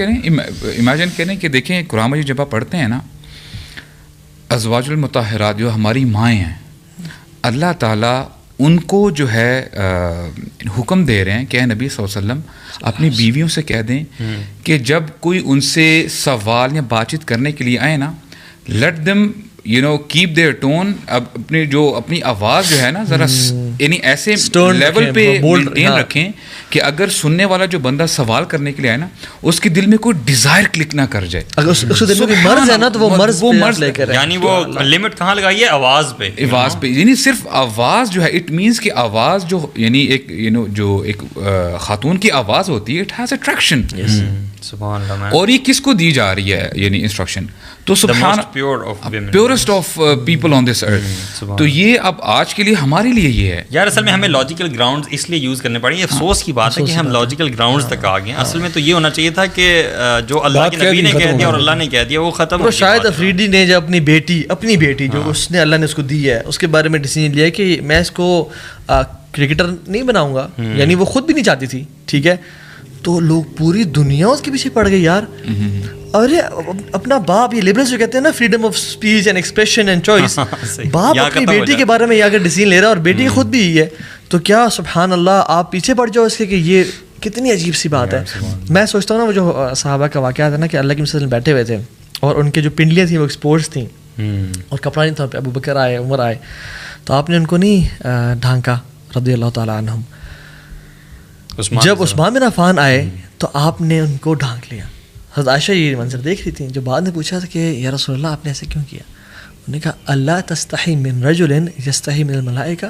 Imagine کریں کہ دیکھیں قرآن مجید جب آپ پڑھتے ہیں نا، ازواج المطہرات جو ہماری مائیں ہیں، اللہ تعالیٰ ان کو جو ہے حکم دے رہے ہیں کہ اے نبی صلی اللہ علیہ وسلم اپنی بیویوں سے کہہ دیں کہ جب کوئی ان سے سوال یا بات چیت کرنے کے لیے آئے نا، let them keep their tone, اب اپنی آواز جو ہے نا ذرا یعنی ایسے لیول پہ مینٹین رکھیں کہ اگر سننے والا جو بندہ سوال کرنے کے لیے آئے نا، اس کے دل میں کوئی ڈیزائر کلک نہ کر جائے. اگر اس کے دل میں مرض ہے نا تو وہ مرض لے کر، یعنی وہ لمٹ کہاں لگائی ہے؟ آواز پہ. یعنی صرف آواز جو ہے، اٹ مینس کہ آواز جو یعنی ایک جو ایک خاتون کی آواز ہوتی ہے، اٹ ہیز اٹریکشن. سبحان اللہ. اور یہ کس کو دی جا رہی ہے یعنی انسٹرکشن؟ تو سبحان پیورسٹ آف پیپل آن دس ارتھ. تو یہ اب آج کے لیے ہمارے لیے یہ ہے یار، اصل میں ہمیں لاجیکل گراؤنڈز اس لیے یوز کرنے پڑیں. یہ افسوس کی بات ہے کہ ہم لاجیکل گراؤنڈز تک آ گئے ہیں. اصل میں تو یہ ہونا چاہیے تھا کہ جو اللہ کے نبی نے کہہ دیا اور اللہ نے کہہ دیا وہ ختم ہو. شاید افریدی نے جب اپنی بیٹی جو اس نے اللہ نے اس کو دی ہے، اس کے بارے میں ڈیسیژن لیا کہ میں اس کو کرکٹر نہیں بناؤں گا، یعنی وہ خود بھی نہیں چاہتی تھی، ٹھیک ہے، تو لوگ پوری دنیا اس کے پیچھے پڑ گئی یار. ارے اپنا باپ، یہ لبرلز جو کہتے ہیں نا freedom of speech and expression and choice, باپ اپنی بیٹی کے بارے میں یہ اگر ڈیسیژن لے رہا ہے اور بیٹی خود بھی ہی ہے، تو کیا سبحان اللہ آپ پیچھے پڑ جاؤ اس کے کہ یہ کتنی عجیب سی بات ہے. میں سوچتا ہوں نا وہ جو صحابہ کا واقعہ تھا نا کہ اللہ کے وسلم بیٹھے ہوئے تھے اور ان کے جو پنڈلیاں تھیں وہ ایکسپوز تھیں اور کپڑا نہیں تھا، ابو بکر آئے، عمر آئے، تو آپ نے ان کو نہیں ڈھانکا رضی اللہ تعالیٰ عنہم. جب عثمان بن عفان آئے تو آپ نے ان کو ڈھانک لیا. حضرت عائشہ یہ منظر دیکھ رہی تھیں. جو بعد نے پوچھا تھا کہ یا رسول اللہ آپ نے ایسے کیوں کیا، انہوں نے کہا اللہ تستحی من رجل یستحی من الملائکہ،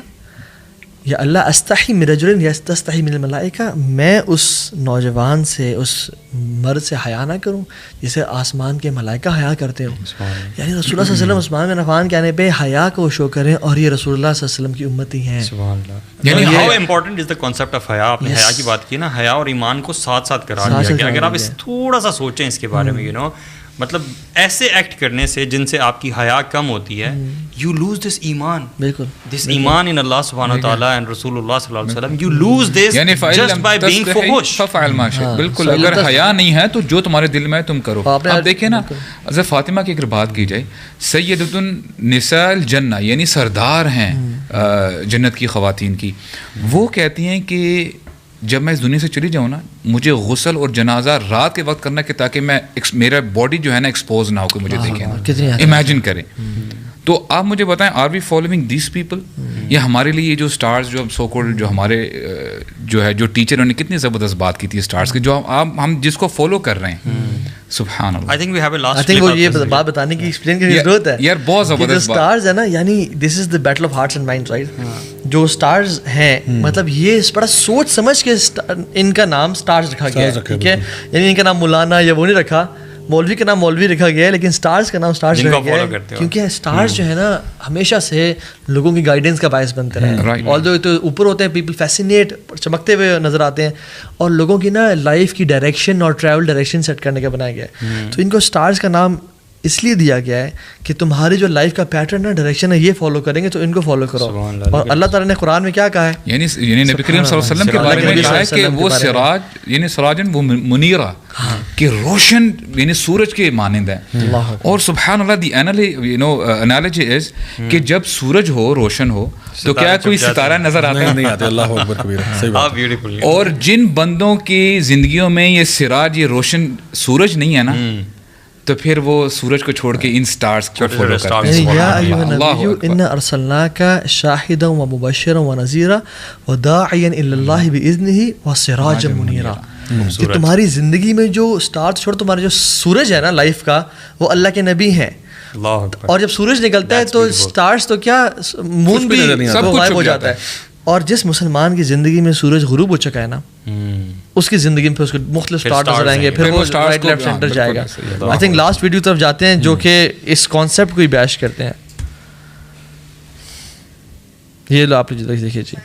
یا اللہ استحی من رجل یستحی من الملائکہ، میں اس نوجوان سے، اس مرد سے حیا نہ کروں جسے آسمان کے ملائکہ حیا کرتے ہوں. یعنی رسول اللہ صلی اللہ علیہ وسلم عثمان بن عفان کے آنے پہ حیا کو شو کریں، اور یہ رسول اللہ صلی اللہ علیہ وسلم کی امتی ہیں. یعنی how important is the concept of حیا. آپ نے حیا کی بات کی نا، حیا اور ایمان کو ساتھ ساتھ قرار دیا گیا. اگر آپ اس تھوڑا سا سوچیں اس کے بارے میں، مطلب ایسے ایکٹ کرنے سے جن سے آپ کی حیا کم ہوتی ہے، یو لوز دس ایمان. بالکل، دس ایمان ان اللہ سبحانہ وتعالی اینڈ رسول اللہ صلی اللہ علیہ وسلم. You lose this just by being فحش. بالکل، اگر حیا نہیں ہے تو جو تمہارے دل میں ہے تم کرو. آپ دیکھیں نا، حضرت فاطمہ کی اگر بات کی جائے، سیدۃ النساء الجنہ، یعنی سردار ہیں جنت کی خواتین کی، وہ کہتی ہیں کہ جب میں اس دنیا سے چلی جاؤں نا، مجھے غسل اور جنازہ رات کے وقت کرنا کہ تاکہ میں میرا باڈی جو ہے نا ایکسپوز نہ ہو کہ مجھے دیکھیں. امیجن کریں. تو آپ مجھے بتائیں، are we following these people? یا ہمارے لیے یہ جو اسٹارز جو سو کالڈ جو ہمارے جو ہے جو ٹیچر نے کتنی زبردست بات کی تھی اسٹارز کی، جو ہم جس کو فالو کر رہے ہیں، سبحان اللہ. I think وہ یہ بات بتانے کی ایکسپلین کرنے کی ضرورت ہے یار، بہت زبردست بات. اسٹارز ہے نا، یعنی this is the battle of hearts and minds, right? جو اسٹارز ہیں، مطلب یہ بڑا سوچ سمجھ کے ان کا نام اسٹارز رکھا گیا ہے، ٹھیک ہے؟ یعنی ان کا نام مولانا یا وہ نہیں رکھا، مولوی کا نام مولوی رکھا گیا ہے، لیکن اسٹارز کا نام اسٹارز رکھا گیا ہے کیونکہ اسٹارز جو ہے نا ہمیشہ سے لوگوں کی گائیڈنس کا باعث بنتے رہے. آلدو تو اوپر ہوتے ہیں، پیپل فیسینیٹ، چمکتے ہوئے نظر آتے ہیں، اور لوگوں کی نا لائف کی ڈائریکشن اور ٹریول ڈائریکشن سیٹ کرنے کا بنایا گیا ہے. تو ان کو اسٹارز کا نام اس لیے دیا گیا ہے کہ تمہاری جو لائف کا پیٹرن ہے، ڈائریکشن ہے، یہ فالو کریں گے تو ان کو فالو کرو. اور اللہ تعالیٰ نے قرآن میں کیا کہا ہے، یعنی نبی کریم صلی اللہ علیہ وسلم کے بارے میں کہا ہے کہ وہ سراج، یعنی سراجن وہ منیرہ، کہ روشن یعنی سورج کے مانند ہے. اور سبحان اللہ، دی انالوجی از کہ جب سورج ہو، روشن ہو، تو کیا کوئی ستارہ نظر آتا ہے؟ نہیں آتے. اللہ اکبر کبیرہ. اور جن بندوں کی زندگیوں میں یہ سراج، یہ روشن سورج نہیں ہے نا، تو پھر وہ سورج کو چھوڑ کے ان سٹارز کو فالو کرتے ہیں. یا ایھا النبی انا ارسلناک شاہدا ومبشرا ونذیرا وداعیا الی اللہ باذنہ وسراجا منیرا. کہ تمہاری زندگی میں جو سٹارز چھوڑ، تمہارا جو سورج ہے نا لائف کا، وہ اللہ کے نبی ہیں. اور جب سورج نکلتا ہے تو سٹارز تو کیا، مون بھی سب غائب ہو جاتا ہے. اور جس مسلمان کی زندگی میں سورج غروب ہو چکا ہے نا، اس کی زندگی میں پھر اس کو مختلف سٹارز نظر آئیں گے، پھر وہ رائٹ لیفٹ سینٹر جائے گا. آئی تھنک لاسٹ ویڈیو طرف جاتے ہیں جو کہ اس کانسیپٹ کو ہی بیش کرتے ہیں. یہ لو آپ دیکھیے جی.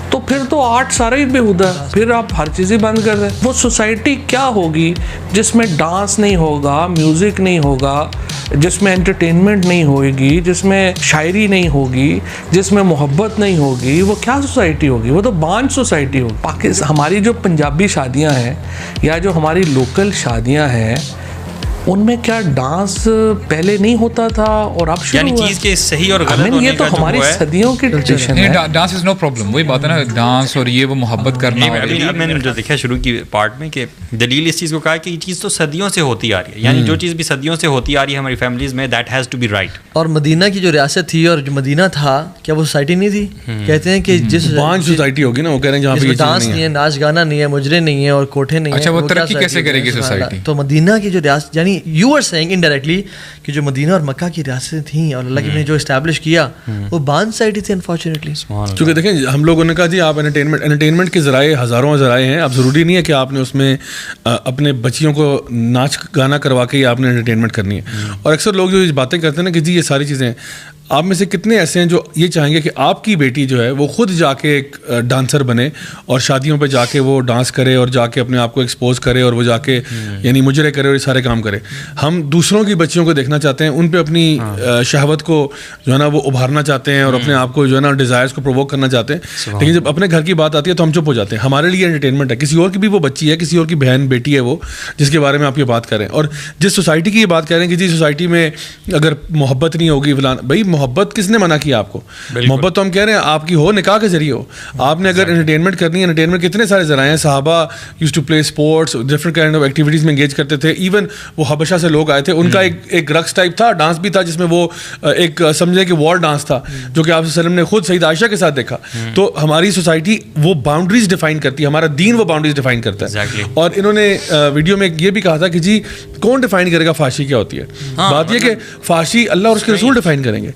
تو پھر تو آرٹ سارا ہی بےہودہ ہے، پھر آپ ہر چیز ہی بند کر دیں. وہ سوسائٹی کیا ہوگی جس میں ڈانس نہیں ہوگا، میوزک نہیں ہوگا، جس میں انٹرٹینمنٹ نہیں ہوگی, جس میں شاعری نہیں ہوگی, جس میں محبت نہیں ہوگی, وہ کیا سوسائٹی ہوگی؟ وہ تو بانج سوسائٹی ہوگی. پاکستان ہماری جو پنجابی شادیاں ہیں یا جو ہماری لوکل شادیاں ہیں ان میں کیا ڈانس پہلے نہیں ہوتا تھا اور اب شروع یعنی چیز کے صحیح اور غلط ہونے یہ تو ہماری صدیوں کی ٹریڈیشن ہے. ڈانس از نو پرابلم, وہی بات ہے نا, ڈانس اور یہ وہ محبت کرنا. میں نے جو دیکھا شروع کی پارٹ میں کہ دلیل اس چیز کو کہا کہ یہ چیز تو صدیوں سے ہوتی آ رہی ہے, یعنی جو چیز بھی صدیوں سے ہوتی آ رہی ہے ہماری فیملیز میں, that has to be right. اور مدینہ کی جو ریاست تھی اور جو مدینہ تھا, کیا وہ سوسائٹی نہیں تھی؟ کہتے ہیں کہ جس بانج سوسائٹی ہوگی نا, وہ کہہ رہے ہیں جہاں پہ ڈانس نہیں ہے, ناچ گانا نہیں ہے, مجرے نہیں ہے اور کوٹھے نہیں ہیں. اچھا, وہ ترقی کیسے کرے گی سوسائٹی؟ تو مدینہ کی جو ریاست, یعنی یو آر سیئنگ انڈائریکٹلی کہ جو مدینہ اور مکہ کی ریاستیں تھیں اور اللہ کی نے جو اسٹیبلش کیا وہ بانج سوسائٹی تھی انفارچونیٹلی. چونکہ دیکھیں ہم لوگوں نے کہا جی آپ انٹرٹینمنٹ کے ذرائع ہزاروں ذرائع ہیں, اب ضروری نہیں ہے کہ آپ نے اس میں اپنے بچیوں کو ناچ گانا کروا کے ہی آپ نے انٹرٹینمنٹ کرنی ہے. اور اکثر لوگ جو باتیں کرتے ہیں نا کہ جی یہ ساری چیزیں, آپ میں سے کتنے ایسے ہیں جو یہ چاہیں گے کہ آپ کی بیٹی جو ہے وہ خود جا کے ایک ڈانسر بنے اور شادیوں پہ جا کے وہ ڈانس کرے اور جا کے اپنے آپ کو ایکسپوز کرے اور وہ جا کے یعنی مجرے کرے اور یہ سارے کام کرے؟ ہم دوسروں کی بچیوں کو دیکھنا چاہتے ہیں, ان پہ اپنی شہوت کو جو ہے نا وہ ابھارنا چاہتے ہیں اور اپنے آپ کو جو ہے نا ڈیزائرس کو پرووک کرنا چاہتے ہیں, لیکن جب اپنے گھر کی بات آتی ہے تو ہم چپ ہو جاتے ہیں. ہمارے لیے انٹرٹینمنٹ ہے, کسی اور کی بھی وہ بچی ہے, کسی اور کی بہن بیٹی ہے وہ جس کے بارے میں آپ یہ بات کریں. اور جس سوسائٹی کی یہ بات کر رہے ہیں کہ جی سوسائٹی میں اگر محبت نہیں ہوگی فلان, بھائی محبت کس نے منع کیا آپ کو؟ محبت تو ہم کہہ رہے ہیں آپ کی ہو نکاح کے ذریعے ہو. آپ نے اگر انٹرٹینمنٹ کرنی ہے, انٹرٹینمنٹ کتنے سارے ذرائع ہیں. صحابہ used to play sports, different kind of activities میں انگیج کرتے تھے. ایون وہ حبشہ سے لوگ آئے تھے, ان کا ایک رقص ٹائپ تھا, ڈانس بھی تھا, جس میں وہ ایک سمجھے کہ وار ڈانس تھا جو کہ آپ صلی اللہ علیہ وسلم نے خود سید عائشہ کے ساتھ دیکھا. تو ہماری سوسائٹی وہ باؤنڈریز ڈیفائن کرتی ہے, ہمارا دین وہ باؤنڈریز ڈیفائن کرتا ہے. اور انہوں نے ویڈیو میں یہ بھی کہا تھا کہ جی کون ڈیفائن کرے گا فحاشی کیا ہوتی ہے؟ بات یہ کہ فحاشی اللہ اور اس کے رسول ڈیفائن کریں گے,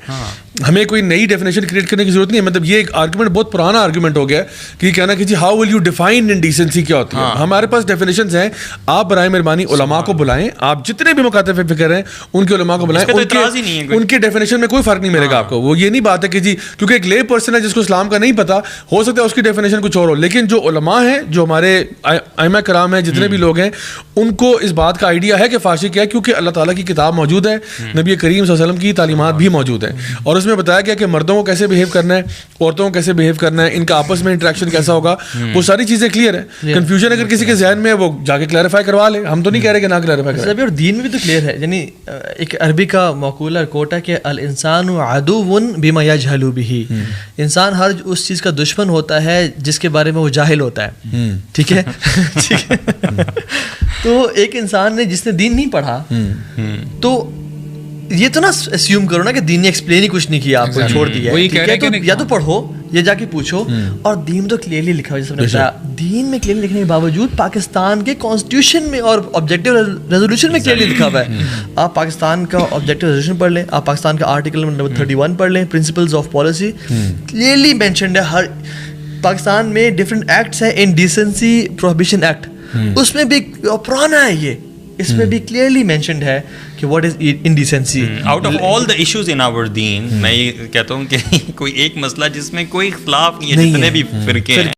ہمیں کوئی نئی ڈیفینیشن کریٹ کرنے کی ضرورت نہیں ہے. مطلب یہ ایک آرگومنٹ بہت پرانا آرگومنٹ ہو گیا ہے کہ کہنا کہ جی ہاؤ ول یو ڈیفائن انڈیسنسی کیا ہوتی ہے. ہمارے پاس ڈیفینیشنز ہیں, آپ برائے مہربانی علماء کو بلائیں, آپ جتنے بھی مکاتب فکر ہیں ان کے علماء کو بلائیں, ان کے ڈیفینیشن میں کوئی فرق نہیں ملے گا آپ کو. وہ یہ نہیں بات ہے کہ جی کیونکہ ایک لے پرسن ہے جس کو اسلام کا نہیں پتا, ہو سکتا ہے اس کی ڈیفینیشن کچھ اور ہو, لیکن جو علماء ہیں, جو ہمارے ائمہ کرام ہیں, جتنے بھی لوگ ہیں, ان کو اس بات کا آئیڈیا ہے کہ فحاشی کیا ہے, کیونکہ اللہ تعالیٰ کی کتاب موجود ہے, نبی کریم صلی اللہ علیہ وسلم کی تعلیمات بھی موجود ہیں, اور اس میں بتایا گیا کہ مردوں کو کیسے بہیو کرنا ہے, عورتوں کو کیسے بہیو کرنا ہے, ان کا آپس میں انٹریکشن کیسا ہوگا, وہ ساری چیزیں کلیئر ہے. کنفیوژن اگر کسی کے ذہن میں ہے وہ جا کے کلیریفائی کروا لے, ہم تو نہیں کہہ رہے کہ نہ کلیریفائی کرے. اور دین میں بھی تو کلیئر ہے, یعنی ایک عربی کا مقولہ کوٹ ہے کہ الانسان عدو بما یجہل بہ, انسان ہر اس چیز کا دشمن ہوتا ہے جس کے بارے میں وہ جاہل ہوتا ہے. ٹھیک ہے, تو ایک انسان نے جس نے دین نہیں پڑھا, تو یہ تو نا اسیوم کرو نا کہ دین نے ایکسپلین ہی کچھ نہیں کیا, آپ کو چھوڑ دیا ہے. یا تو پڑھو یا جا کے پوچھو, اور دین تو کلیئرلی لکھا ہوا, جیسے نے بتایا دین میں کلیئرلی لکھنے کے باوجود پاکستان کے کانسٹیٹیوشن میں اور آبجیکٹیو ریزولوشن میں کلیئرلی لکھا ہوا ہے. آپ پاکستان کا آبجیکٹیو ریزولوشن پڑھ لیں, آپ پاکستان کا آرٹیکل نمبر 31 پڑھ لیں, principles of policy, clearly mentioned ہے. ہر پاکستان میں ڈفرنٹ ایکٹس ہیں, انڈیسنسی پروہیبیشن ایکٹ, اس میں بھی پرانا ہے یہ, اس میں بھی کلیئرلی مینشنڈ ہے کہ what is indecency. Out of all the issues in our دین, میں یہ کہتا ہوں کہ کوئی ایک مسئلہ جس میں کوئی اختلاف نہیں ہے, جتنے بھی فرقے ہیں